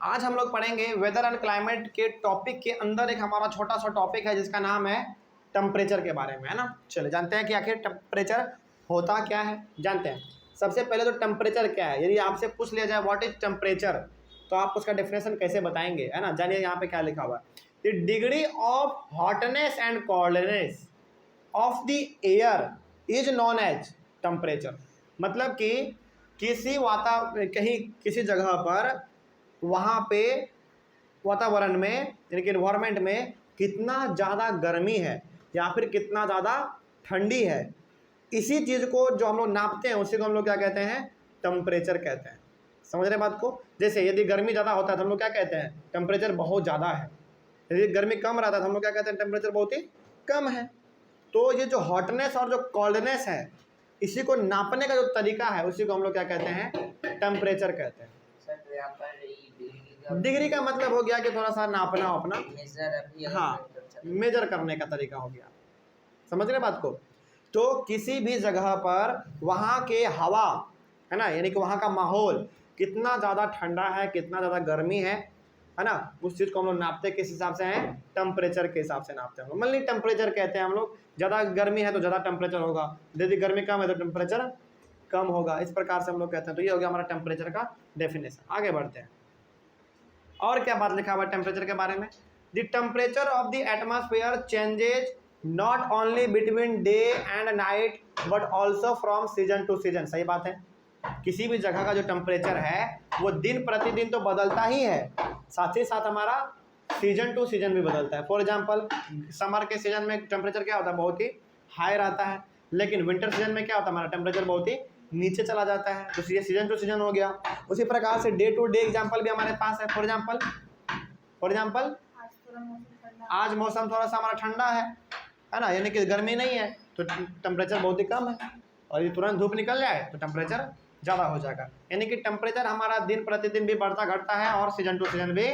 आज हम लोग पढ़ेंगे वेदर एंड क्लाइमेट के टॉपिक के अंदर एक हमारा छोटा सा टॉपिक है जिसका नाम है टेम्परेचर के बारे में, है ना। चलिए जानते हैं कि आखिर टेम्परेचर होता क्या है, जानते हैं। सबसे पहले तो टेम्परेचर क्या है, यदि आपसे पूछ लिया जाए व्हाट इज टेम्परेचर तो आप उसका डेफिनेशन कैसे बताएंगे, है ना। जानिए यहाँ पे क्या लिखा हुआ है, the degree of hotness and coldness of the air is known as temperature. मतलब कि कहीं किसी जगह पर वहाँ पे वातावरण में यानी कि इन्वायरमेंट में कितना ज़्यादा गर्मी है या फिर कितना ज़्यादा ठंडी है, इसी चीज़ को जो हम लोग नापते हैं उसी को हम लोग क्या कहते हैं, टेम्परेचर कहते हैं। समझ रहे बात को। जैसे यदि गर्मी ज़्यादा होता है तो हम लोग क्या कहते हैं, टेम्परेचर बहुत ज़्यादा है। यदि गर्मी कम रहता है तो हम लोग क्या कहते हैं, टेम्परेचर बहुत ही कम है। तो ये जो हॉटनेस और जो कोल्डनेस है, इसी को नापने का जो तरीका है उसी को हम लोग क्या कहते हैं, टेम्परेचर कहते हैं। डिग्री का मतलब हो गया कि थोड़ा सा नापना अपना, हाँ, मेजर करने का तरीका हो गया। समझ रहे बात को। तो किसी भी जगह पर वहाँ के हवा, है ना, यानी कि वहाँ का माहौल कितना ज़्यादा ठंडा है, कितना ज़्यादा गर्मी है ना, उस चीज़ को हम लोग नापते किस हिसाब से हैं, टेम्परेचर के हिसाब से नापते हैं। मान ली टेम्परेचर कहते हैं हम लोग, ज़्यादा गर्मी है तो ज़्यादा टेम्परेचर होगा, यदि गर्मी कम है तो टेम्परेचर कम होगा। इस प्रकार से हम लोग कहते हैं। तो ये हो गया हमारा टेम्परेचर का डेफिनेशन। आगे बढ़ते हैं, और क्या बात लिखा हुआ है टेम्परेचर के बारे में। The temperature of the atmosphere changes not only between day and night but also from season two season. सही बात है, किसी भी जगह का जो टेम्परेचर है वो दिन प्रतिदिन तो बदलता ही है, साथ ही साथ हमारा सीजन टू सीजन भी बदलता है। फॉर एग्जांपल समर के सीजन में टेम्परेचर क्या होता है, बहुत ही हाई रहता है, लेकिन विंटर सीजन में क्या होता है, हमारा टेम्परेचर बहुत ही नीचे चला जाता है। तो ये सीजन टू सीजन हो गया। उसी प्रकार से डे टू डे एग्जाम्पल भी हमारे पास है। फॉर एग्जाम्पल आज मौसम थोड़ा सा हमारा ठंडा है ना, यानी कि गर्मी नहीं है तो टेम्परेचर बहुत ही कम है, और ये तुरंत धूप निकल जाए तो टेम्परेचर ज़्यादा हो जाएगा। यानी कि टेम्परेचर हमारा दिन प्रतिदिन भी बढ़ता घटता है और सीजन टू सीजन भी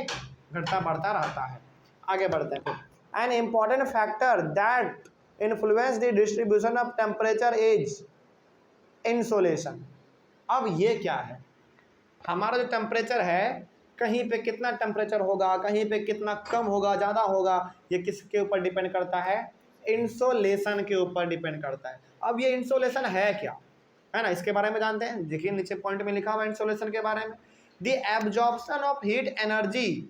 घटता बढ़ता रहता है। आगे बढ़ते हैं। An important factor that influence the distribution of temperature is insolation. अब ये क्या है, हमारा जो टेम्परेचर है, कहीं पे कितना टेम्परेचर होगा, कहीं पे कितना कम होगा, ज़्यादा होगा, ये किसके ऊपर डिपेंड करता है, इंसोलेशन के ऊपर डिपेंड करता है। अब ये इंसोलेशन है क्या, है ना, इसके बारे में जानते हैं। देखिए नीचे पॉइंट में लिखा हुआ है इंसोलेशन के बारे में, the absorption of heat energy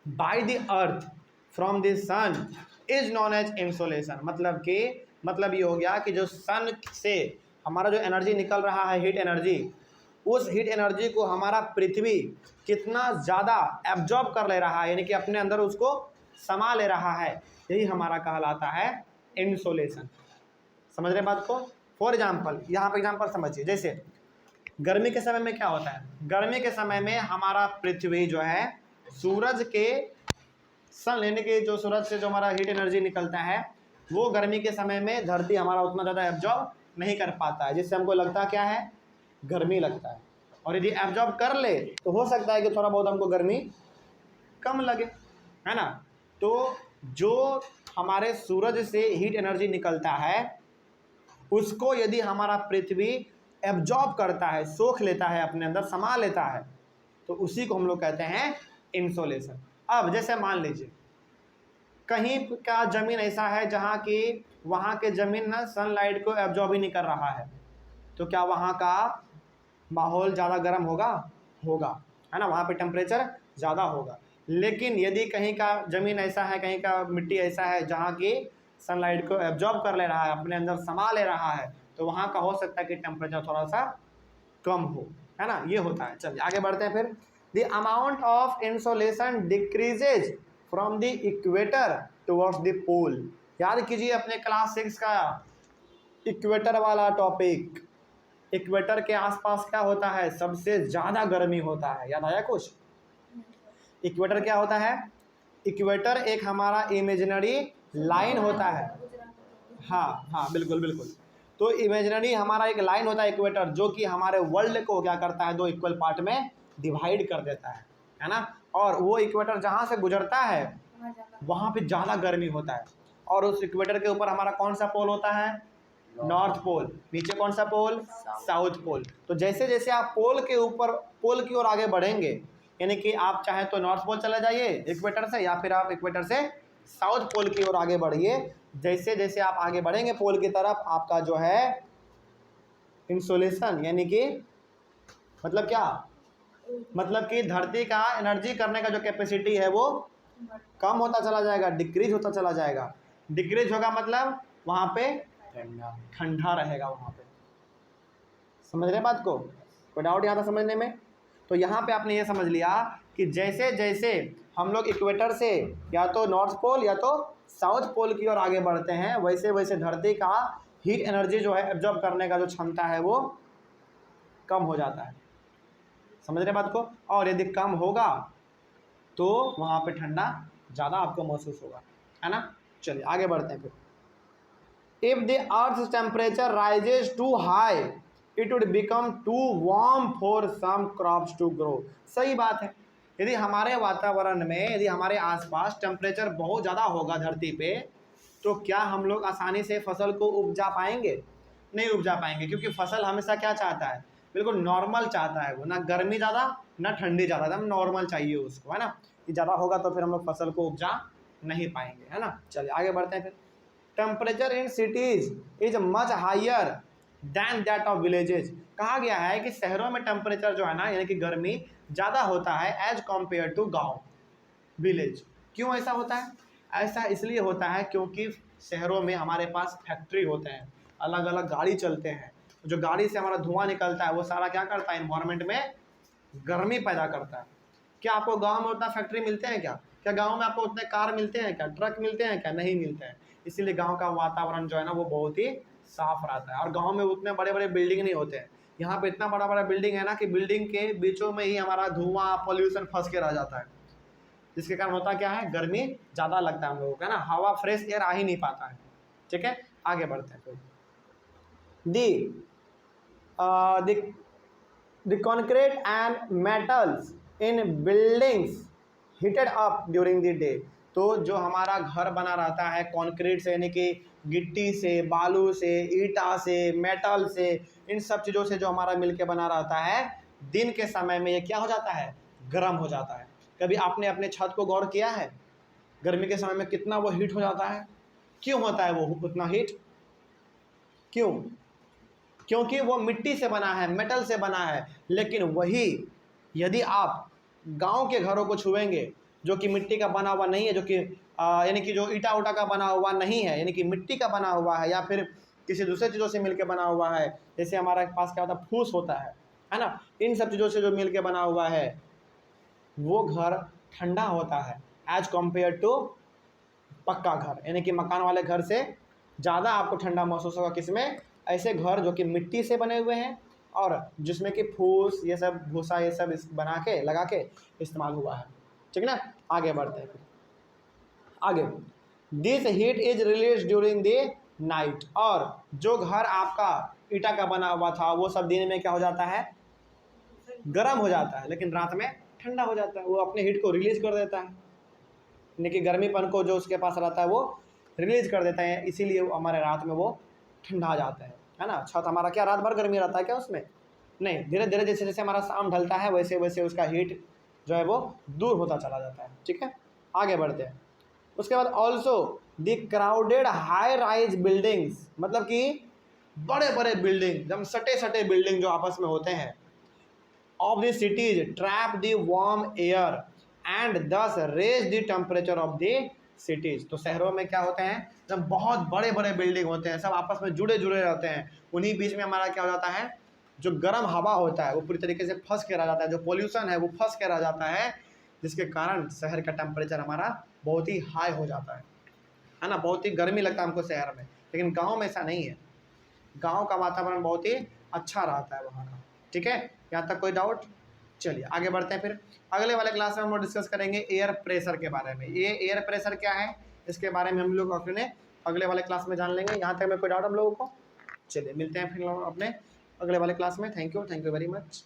by the earth from the sun is known as insolation. मतलब ये हो गया कि जो सन से हमारा जो एनर्जी निकल रहा है, हीट एनर्जी, उस हीट एनर्जी को हमारा पृथ्वी कितना ज़्यादा एब्जॉर्ब कर ले रहा है, यानी कि अपने अंदर उसको समा ले रहा है, यही हमारा कहलाता है इंसोलेशन। समझ रहे बात को। फॉर एग्जाम्पल यहाँ पे एग्जाम्पल समझिए, जैसे गर्मी के समय में क्या होता है, गर्मी के समय में हमारा पृथ्वी जो है सूरज के सन यानी कि जो सूरज से जो हमारा हीट एनर्जी निकलता है वो गर्मी के समय में धरती हमारा उतना ज़्यादा एब्जॉर्ब नहीं कर पाता है, जिससे हमको लगता क्या है, गर्मी लगता है। और यदि एब्जॉर्ब कर ले तो हो सकता है कि थोड़ा बहुत हमको गर्मी कम लगे, है ना। तो जो हमारे सूरज से हीट एनर्जी निकलता है उसको यदि हमारा पृथ्वी एब्जॉर्ब करता है, सोख लेता है, अपने अंदर समा लेता है, तो उसी को हम लोग कहते हैं इंसोलेशन। अब जैसे मान लीजिए कहीं का ज़मीन ऐसा है जहाँ की वहाँ के ज़मीन ना सनलाइट को एब्जॉर्ब ही नहीं कर रहा है, तो क्या वहाँ का माहौल ज़्यादा गर्म होगा, है ना, वहाँ पे टेम्परेचर ज़्यादा होगा। लेकिन यदि कहीं का ज़मीन ऐसा है, कहीं का मिट्टी ऐसा है जहाँ की सनलाइट को एब्जॉर्ब कर ले रहा है, अपने अंदर समा ले रहा है, तो वहाँ का हो सकता है कि टेम्परेचर थोड़ा सा कम हो, है ना, ये होता है। चलिए आगे बढ़ते हैं फिर। The amount of insolation decreases from the equator towards the pole. याद कीजिए अपने क्लास 6 का इक्वेटर वाला टॉपिक। इक्वेटर के आसपास क्या होता है, सबसे ज़्यादा गर्मी होता है। याद आया कुछ। इक्वेटर क्या होता है, इक्वेटर एक हमारा इमेजिनरी लाइन होता है। हाँ बिल्कुल। तो इमेजिनरी हमारा एक लाइन होता है इक्वेटर, जो कि हमारे वर्ल्ड को क्या करता है, दो इक्वल पार्ट में डिवाइड कर देता है ना। और वो इक्वेटर जहाँ से गुजरता है वहाँ पे ज़्यादा गर्मी होता है। और उस इक्वेटर के ऊपर हमारा कौन सा पोल होता है, नॉर्थ पोल। नीचे कौन सा पोल, साउथ पोल। तो जैसे जैसे आप पोल के ऊपर, पोल की ओर आगे बढ़ेंगे यानी कि आप चाहे तो नॉर्थ पोल चले जाइए इक्वेटर से, या फिर आप इक्वेटर से साउथ पोल की ओर आगे बढ़िए। जैसे जैसे आप आगे बढ़ेंगे पोल की तरफ, आपका जो है इंसोलेशन यानी कि मतलब क्या, मतलब कि धरती का एनर्जी करने का जो कैपेसिटी है वो कम होता चला जाएगा, डिक्रीज होता चला जाएगा। डिक्रीज होगा मतलब वहाँ पे ठंडा रहेगा वहाँ पे। समझ रहे बात को? कोई डाउट यहाँ था समझने में? तो यहाँ पे आपने ये समझ लिया कि जैसे जैसे हम लोग इक्वेटर से या तो नॉर्थ पोल या तो साउथ पोल की ओर आगे बढ़ते हैं, वैसे वैसे धरती का हीट एनर्जी जो है एब्जॉर्ब करने का जो क्षमता है वो कम हो जाता है। समझ रहे बात को? और यदि कम होगा तो वहाँ पे ठंडा ज़्यादा आपको महसूस होगा, है ना। चलिए आगे बढ़ते हैं फिर। If the earth temperature rises too high it would become too warm for some crops to grow. सही बात है। यदि हमारे वातावरण में, यदि हमारे आसपास टेम्परेचर बहुत ज़्यादा होगा धरती पे, तो क्या हम लोग आसानी से फसल को उपजा पाएंगे? नहीं उपजा पाएंगे, क्योंकि फसल हमेशा क्या चाहता है? बिल्कुल नॉर्मल चाहता है वो, ना गर्मी ज़्यादा ना ठंडी ज़्यादा, एकदम नॉर्मल चाहिए उसको, है ना। कि ज़्यादा होगा तो फिर हम लोग फसल को उपजा नहीं पाएंगे, है ना। चलिए आगे बढ़ते हैं फिर। Temperature in cities is much higher than that of villages. कहा गया है कि शहरों में टेम्परेचर जो है ना, यानी कि गर्मी ज़्यादा होता है एज कम्पेयर टू गाँव, विलेज। क्यों ऐसा होता है? ऐसा इसलिए होता है क्योंकि शहरों में हमारे पास फैक्ट्री होते हैं, अलग अलग गाड़ी चलते हैं, जो गाड़ी से हमारा धुआं निकलता है वो सारा क्या करता है? इन्वायरमेंट में गर्मी पैदा करता है। क्या आपको गांव में उतना फैक्ट्री मिलते हैं क्या? क्या गांव में आपको उतने कार मिलते हैं क्या? ट्रक मिलते हैं क्या? नहीं मिलते हैं। इसीलिए गांव का वातावरण जो है ना वो बहुत ही साफ रहता है। और गांव में उतने बड़े बड़े बिल्डिंग नहीं होते हैं। यहाँ पे इतना बड़ा बड़ा बिल्डिंग है ना कि बिल्डिंग के बीचों में ही हमारा धुआं पॉल्यूशन फंस के रह जाता है, जिसके कारण होता क्या है? गर्मी ज़्यादा लगता है हम लोगों को, है ना। हवा फ्रेश एयर आ ही नहीं पाता है। ठीक है, आगे बढ़ते हैं फिर। The concrete and metals in buildings heated up during the day। तो जो हमारा घर बना रहता है कंक्रीट से, यानी कि गिट्टी से, बालू से, ईटा से, मेटल से, इन सब चीज़ों से जो हमारा मिलके बना रहता है, दिन के समय में ये क्या हो जाता है? गर्म हो जाता है। कभी आपने अपने छत को गौर किया है? गर्मी के समय में कितना वो हीट हो जाता है? क्यों होता है वो उतना हीट? क्यों? क्योंकि वो मिट्टी से बना है, मेटल से बना है। लेकिन वही यदि आप गांव के घरों को छुएंगे जो कि मिट्टी का बना हुआ नहीं है, जो कि यानी कि जो ईटा उटा का बना हुआ नहीं है, यानी कि मिट्टी का बना हुआ है या फिर किसी दूसरे चीज़ों से मिलकर बना हुआ है, जैसे हमारे पास क्या होता है? फूस होता है ना। इन सब चीज़ों से जो मिलकर बना हुआ है वो घर ठंडा होता है एज कम्पेयर टू पक्का घर, यानी कि मकान वाले घर से ज़्यादा आपको ठंडा महसूस होगा। किसमें? ऐसे घर जो कि मिट्टी से बने हुए हैं और जिसमें कि फूस ये सब भूसा ये सब बना के लगा के इस्तेमाल हुआ है। ठीक है ना, आगे बढ़ते हैं फिर। आगे, this heat is release during the night. और जो घर आपका ईटा का बना हुआ था वो सब दिन में क्या हो जाता है? गर्म हो जाता है, लेकिन रात में ठंडा हो जाता है। वो अपने हीट को रिलीज कर देता है, यानी कि गर्मीपन को जो उसके पास रहता है वो रिलीज कर देता है, इसीलिए हमारे रात में वो ठंडा जाता है ना। छत हमारा क्या रात भर गर्मी रहता है क्या उसमें? नहीं, धीरे धीरे जैसे जैसे हमारा शाम ढलता है वैसे वैसे उसका हीट जो है वो दूर होता चला जाता है। ठीक है, आगे बढ़ते हैं। उसके बाद also the crowded high rise buildings, मतलब कि बड़े बड़े बिल्डिंग, एकदम सटे सटे बिल्डिंग जो आपस में होते हैं, of the cities trap the warm air and thus raise the temperature of the cities. तो शहरों में क्या होते हैं? जब बहुत बड़े बड़े बिल्डिंग होते हैं, सब आपस में जुड़े जुड़े रहते हैं, उन्हीं बीच में हमारा क्या हो जाता है? जो गर्म हवा होता है वो पूरी तरीके से फंस के रह जाता है, जो पोल्यूशन है वो फंस के रह जाता है, जिसके कारण शहर का टेम्परेचर हमारा बहुत ही हाई हो जाता है ना। बहुत ही गर्मी लगता है हमको शहर में, लेकिन गाँव में ऐसा नहीं है। गाँव का वातावरण बहुत ही अच्छा रहता है वहाँ का। ठीक है, यहाँ तक कोई डाउट? चलिए आगे बढ़ते हैं फिर। अगले वाले क्लास में हम लोग डिस्कस करेंगे एयर प्रेशर के बारे में। ये एयर प्रेशर क्या है इसके बारे में हम लोग अपने अगले वाले क्लास में जान लेंगे। यहाँ तक में कोई डाउट हम लोगों को? चलिए मिलते हैं फिर अपने अगले वाले क्लास में। Thank you very much.